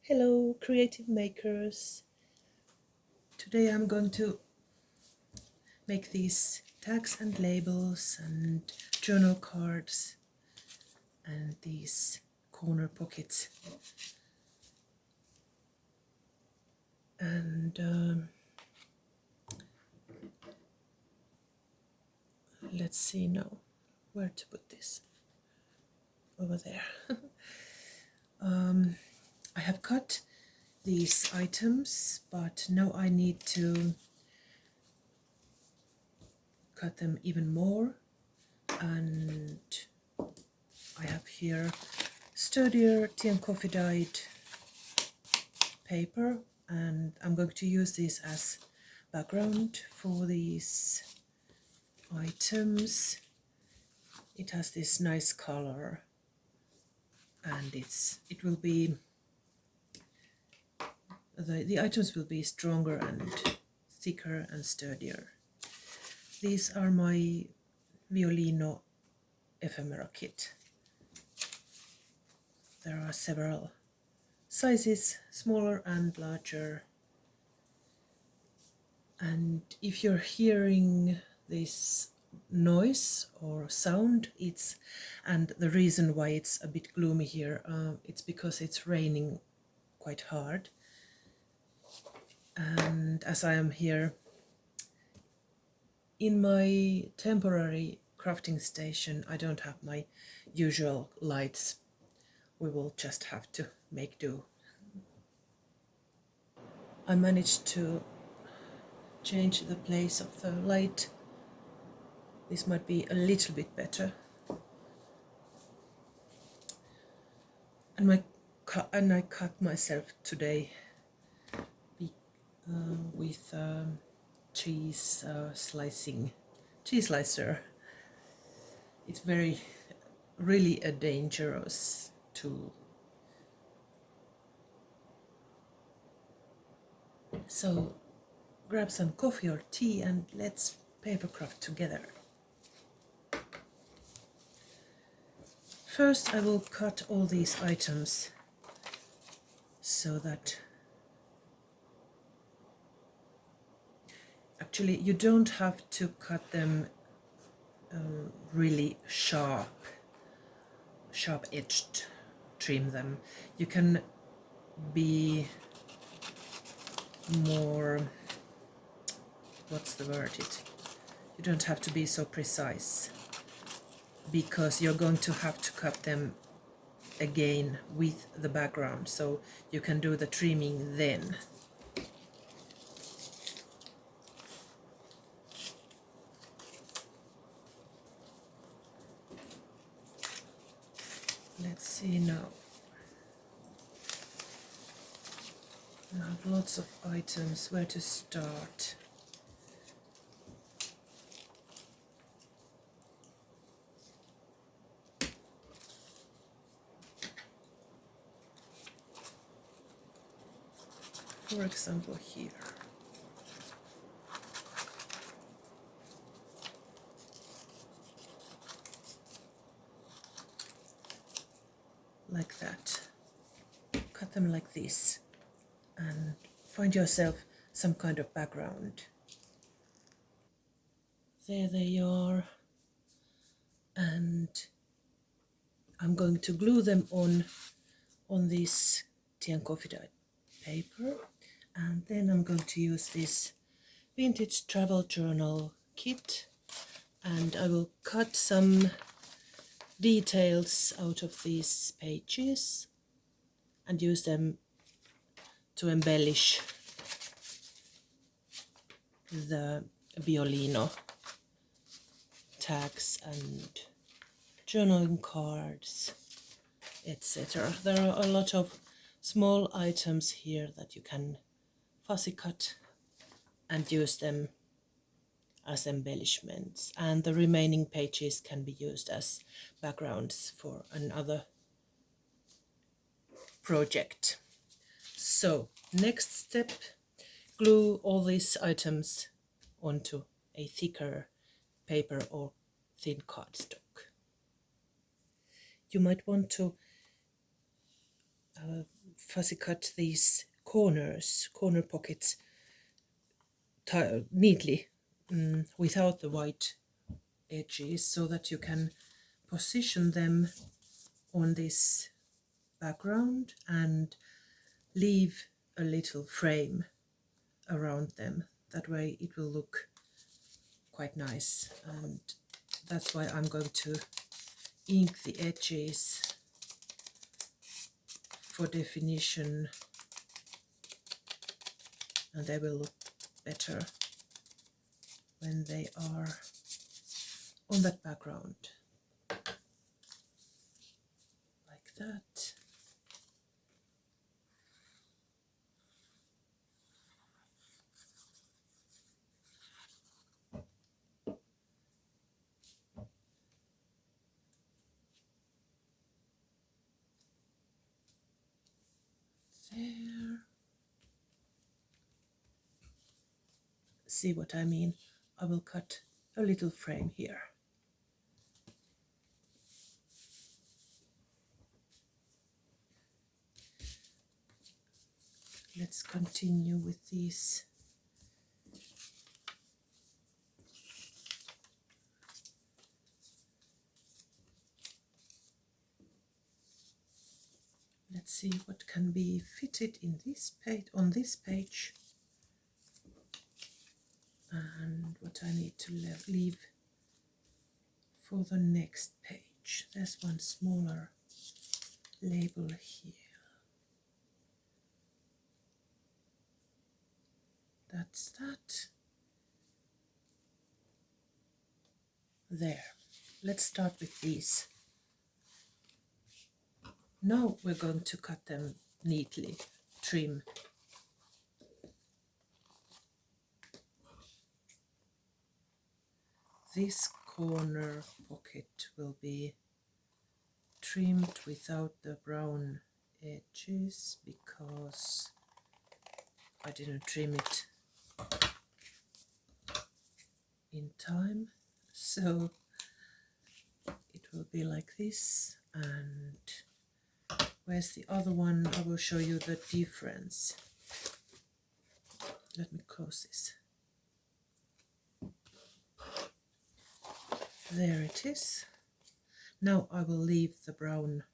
Hello, creative makers. Today I'm going to make these tags and labels and journal cards and these corner pockets. And let's see now where to put this. Over there. I have cut these items, but now I need to cut them even more, and I have here sturdier tea and coffee dyed paper, and I'm going to use this as background for these items. It has this nice color, and it will be the items will be stronger and thicker and sturdier. These are my Violino ephemera kit. There are several sizes, smaller and larger. And if you're hearing this noise or sound, and the reason why it's a bit gloomy here, it's because it's raining quite hard. And as I am here in my temporary crafting station, I don't have my usual lights. We will just have to make do. I managed to change the place of the light. This might be a little bit better. And I cut myself today with cheese slicer. It's really a dangerous tool. So grab some coffee or tea and let's papercraft together. First I will cut all these items so that actually you don't have to cut them really sharp edged, trim them. You can be more, what's the word, you don't have to be so precise, because you're going to have to cut them again with the background, so you can do the trimming then. Let's see now. I have lots of items. Where to start? For example, here. Like that. Cut them like this and find yourself some kind of background. There they are, and I'm going to glue them on this tea and coffee dyed paper, and then I'm going to use this vintage travel journal kit, and I will cut some details out of these pages and use them to embellish the Violino tags and journaling cards, etc. There are a lot of small items here that you can fussy cut and use them as embellishments, and the remaining pages can be used as backgrounds for another project. So, next step, glue all these items onto a thicker paper or thin cardstock. You might want to fussy cut these corner pockets neatly without the white edges, so that you can position them on this background and leave a little frame around them. That way it will look quite nice, and that's why I'm going to ink the edges for definition, and they will look better when they are on that background, like that. There. See what I mean? I will cut a little frame here. Let's continue with these. Let's see what can be fitted in this page, on this page, and what I need to leave for the next page. There's one smaller label here. That's that. There. Let's start with these. Now we're going to cut them neatly, trim. This corner pocket will be trimmed without the brown edges because I didn't trim it in time, so it will be like this. And where's the other one? I will show you the difference. Let me close this. There it is. Now I will leave the brown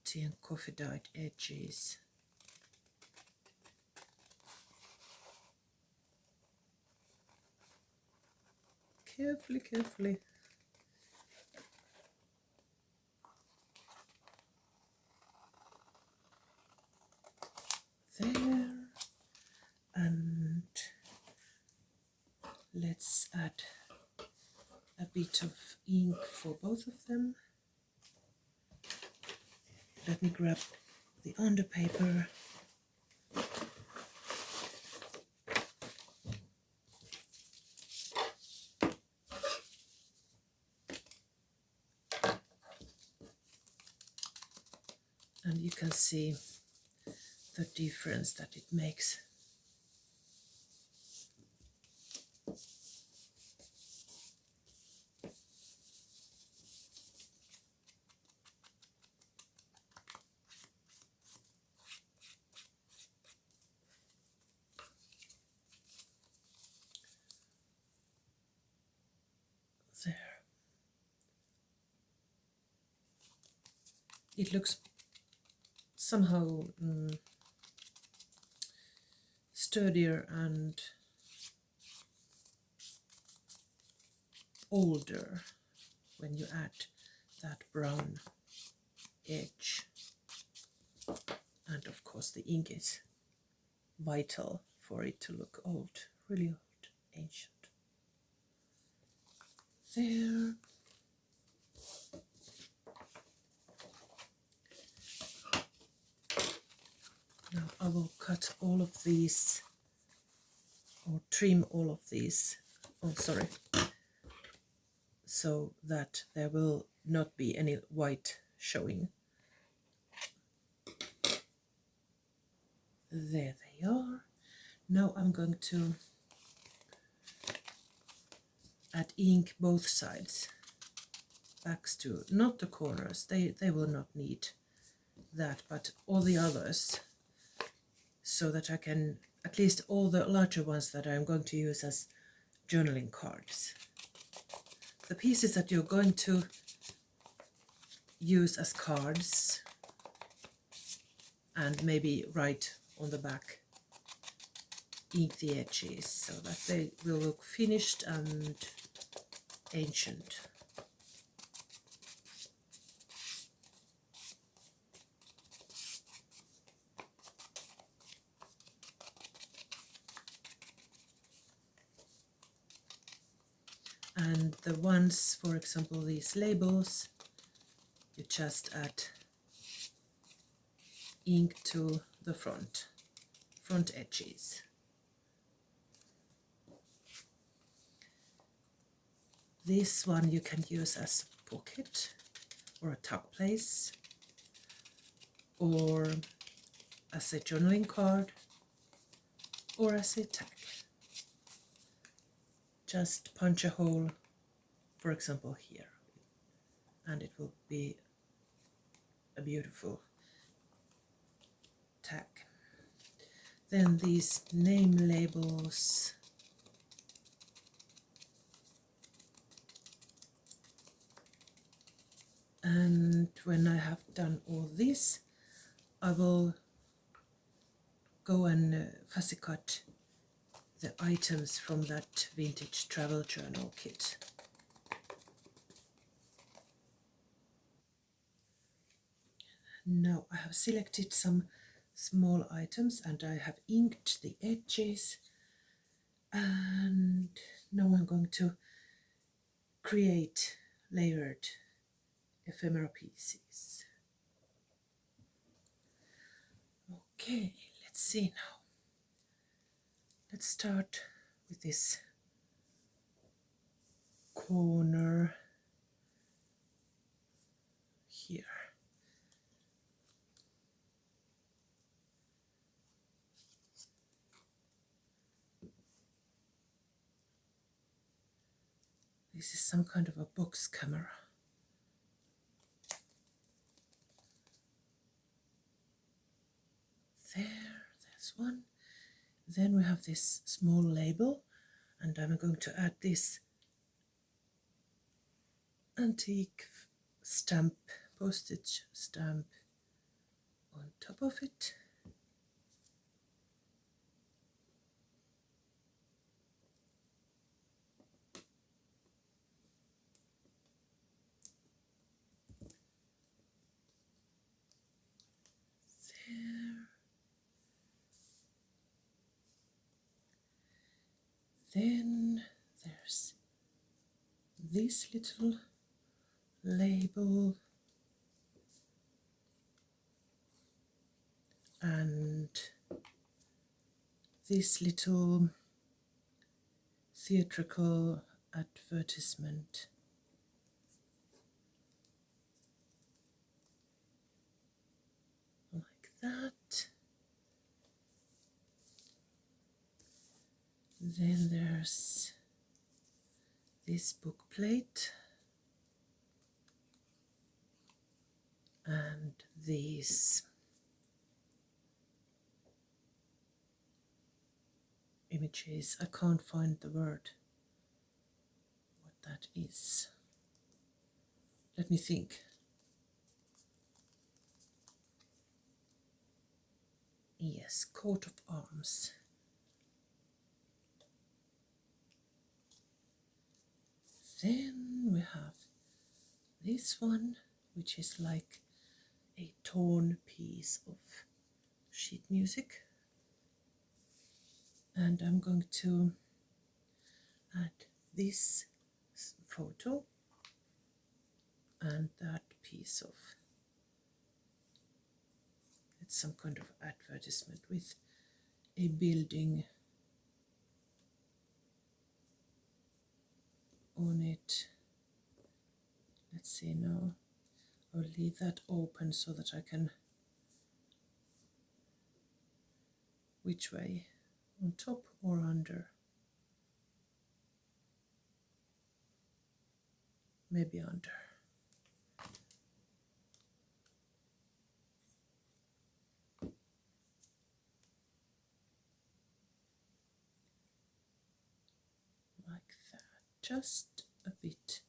tea and coffee dyed edges. Carefully, carefully. There. And let's add a bit of ink for both of them. Let me grab the underpaper. And you can see the difference that it makes. There. It looks somehow sturdier and older when you add that brown edge. And of course the ink is vital for it to look old, really old, ancient. There. Now I will cut all of these, or trim all of these, so that there will not be any white showing. There they are. Now I'm going to add ink both sides, backs to, not the corners, they will not need that, but all the others, so that I can, at least all the larger ones that I'm going to use as journaling cards. The pieces that you're going to use as cards and maybe write on the back, ink the edges so that they will look finished and ancient. And the ones, for example, these labels, you just add ink to the front edges. This one you can use as a pocket or a tuck place, or as a journaling card, or as a tag. Just punch a hole, for example, here, and it will be a beautiful tag. Then these name labels, and when I have done all this, I will go and fussy cut the items from that vintage travel journal kit. Now I have selected some small items and I have inked the edges, and now I'm going to create layered ephemera pieces. Okay, let's see now. Let's start with this corner here. This is some kind of a box camera. There's one. Then we have this small label, and I'm going to add this antique stamp, postage stamp on top of it. Then there's this little label, and this little theatrical advertisement. Like that. Then there's this book plate and these images. I can't find the word, what that is. Let me think. Yes, coat of arms. Then we have this one, which is like a torn piece of sheet music. And I'm going to add this photo and that piece of, it's some kind of advertisement with a building on it. Let's see now. I'll leave that open so that I can, which way, on top or under? Maybe under. just a bit.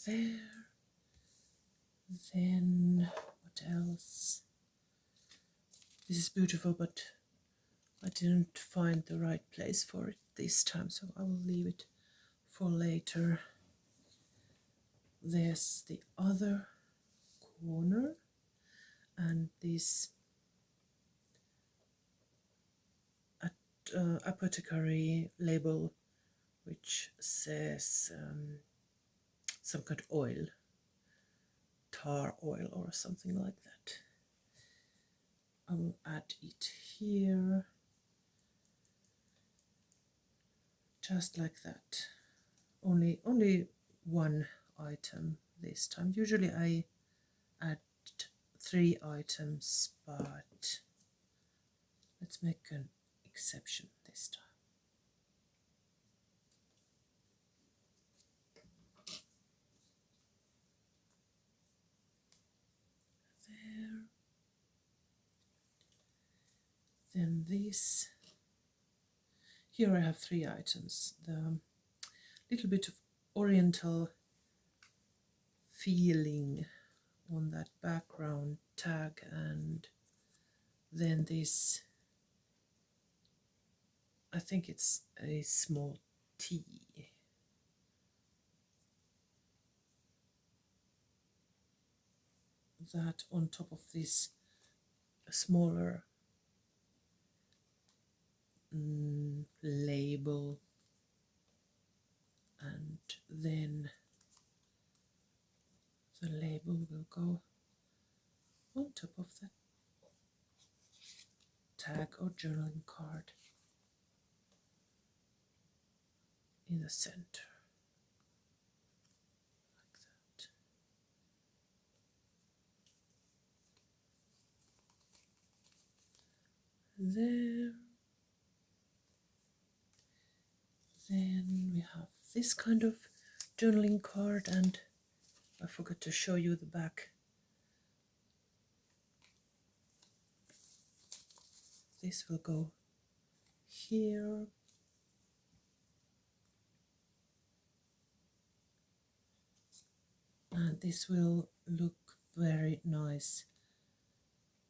There. Then what else? This is beautiful, but I didn't find the right place for it this time, so I will leave it for later. There's the other corner, and this apothecary label which says some kind of oil, tar oil or something like that. I will add it here, just like that. Only one item this time. Usually I add 3 items, but let's make an exception this time. There. Then this. Here I have 3 items. The little bit of oriental feeling on that background tag, and then this, I think it's a small T. That on top of this smaller label, and then the label will go on top of that tag or journaling card in the center, like that. There. Then we have this kind of journaling card, and I forgot to show you the back. This will go here. And this will look very nice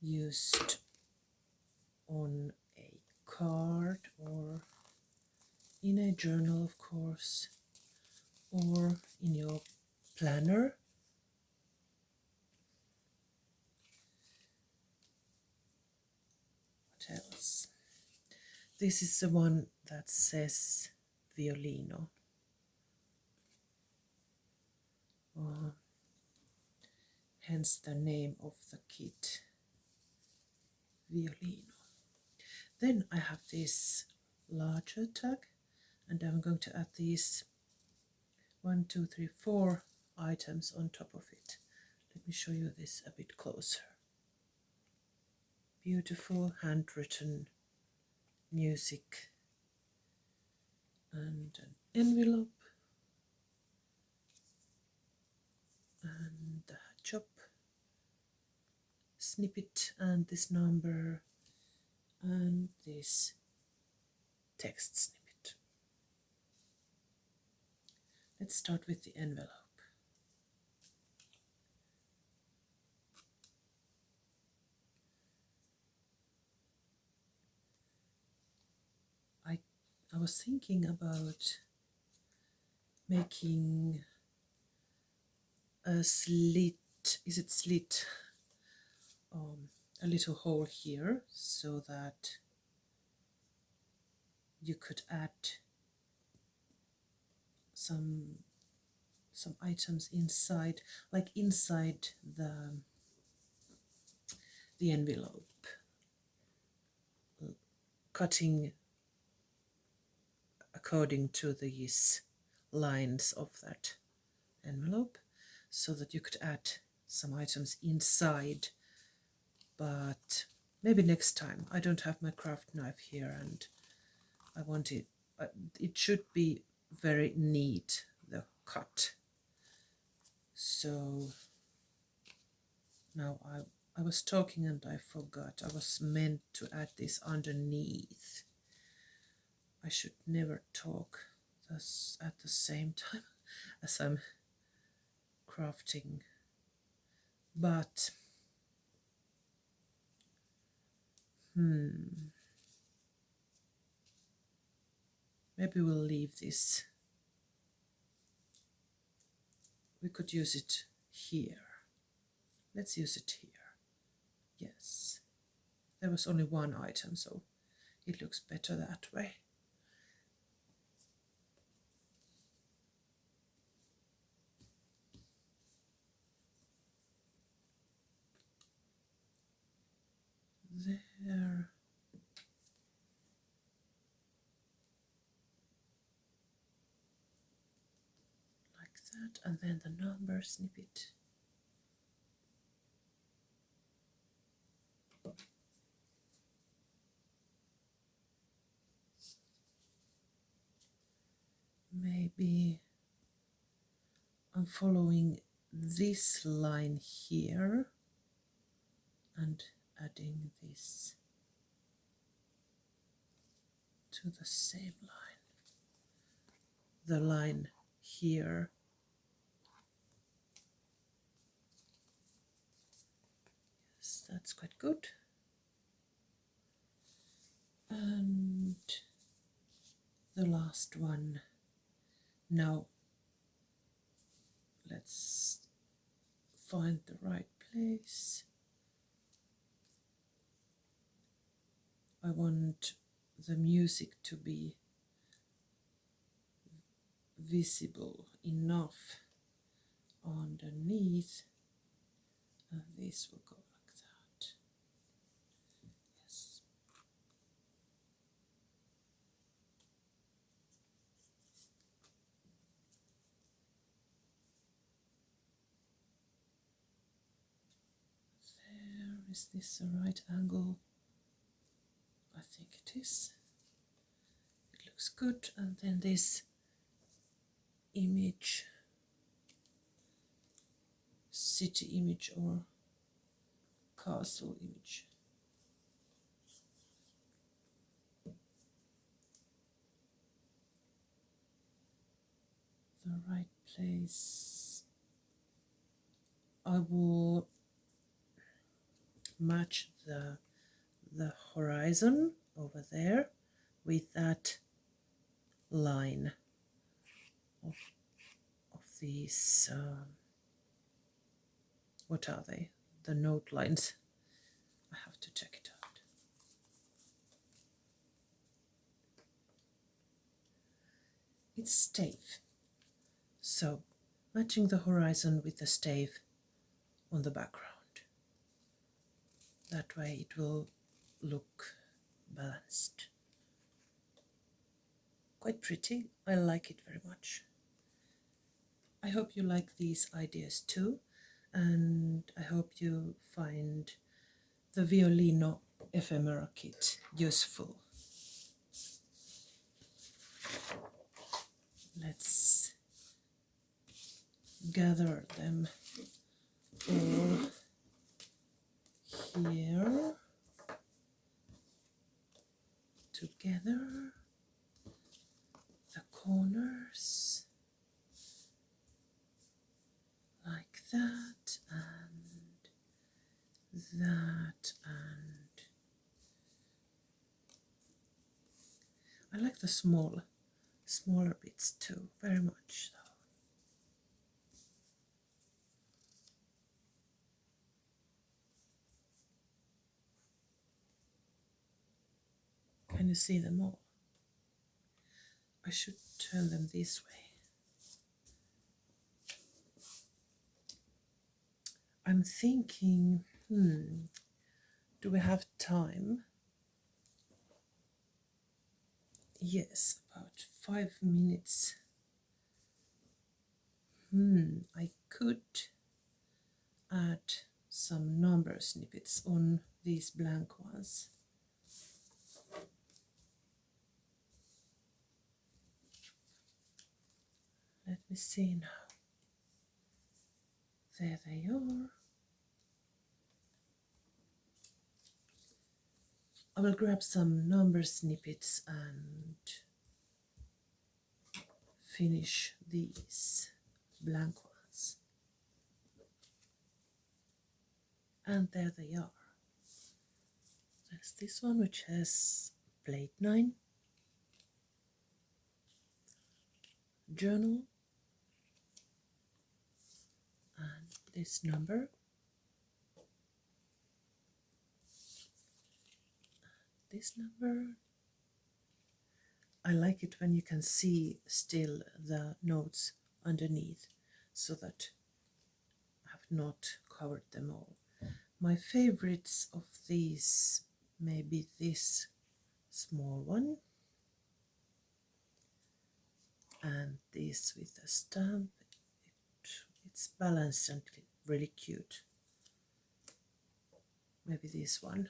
used on a card or in a journal, of course, or in your planner. What else? This is the one that says Violino. Hence the name of the kit, Violino. Then I have this larger tag, and I'm going to add these 1, 2, 3, 4 items on top of it. Let me show you this a bit closer. Beautiful handwritten music and an envelope and a chop snippet and this number and this text snippet. Let's start with the envelope. I was thinking about making a slit, is it slit? A little hole here so that you could add some items inside, like inside the envelope, cutting according to these lines of that envelope, so that you could add some items inside. But maybe next time. I don't have my craft knife here, and I want it, it should be very neat, the cut. So now I was talking and I forgot. I was meant to add this underneath. I should never talk thus at the same time as I'm crafting. But maybe we'll leave this. We could use it here. Let's use it here. Yes. There was only one item, so it looks better that way. There. Like that, and then the number snippet. Maybe I'm following this line here and adding this to the same line. The line here. Yes, that's quite good. And the last one. Now let's find the right place. I want the music to be visible enough underneath, and this will go like that. Yes. There, is this the right angle? I think it is. It looks good. And then this image, city image or castle image. The right place. I will match the horizon over there with that line of these, what are they? The note lines. I have to check it out. It's stave. So matching the horizon with the stave on the background. That way it will look balanced. Quite pretty. I like it very much. I hope you like these ideas too, and I hope you find the Violino ephemera kit useful. Let's gather them all here together, the corners like that and that, and I like the smaller bits too, very much so. Can you see them all? I should turn them this way. I'm thinking, do we have time? Yes, about 5 minutes. I could add some number snippets on these blank ones. Let me see now. There they are. I will grab some number snippets and finish these blank ones. And there they are. There's this one which has plate 9, journal, and this number, this number. I like it when you can see still the notes underneath, so that I have not covered them all. My favorites of these may be this small one and this with a stamp. It's balanced and really cute. Maybe this one.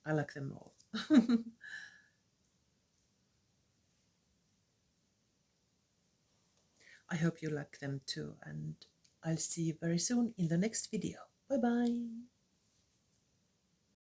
I like them all. I hope you like them too, and I'll see you very soon in the next video. Bye bye!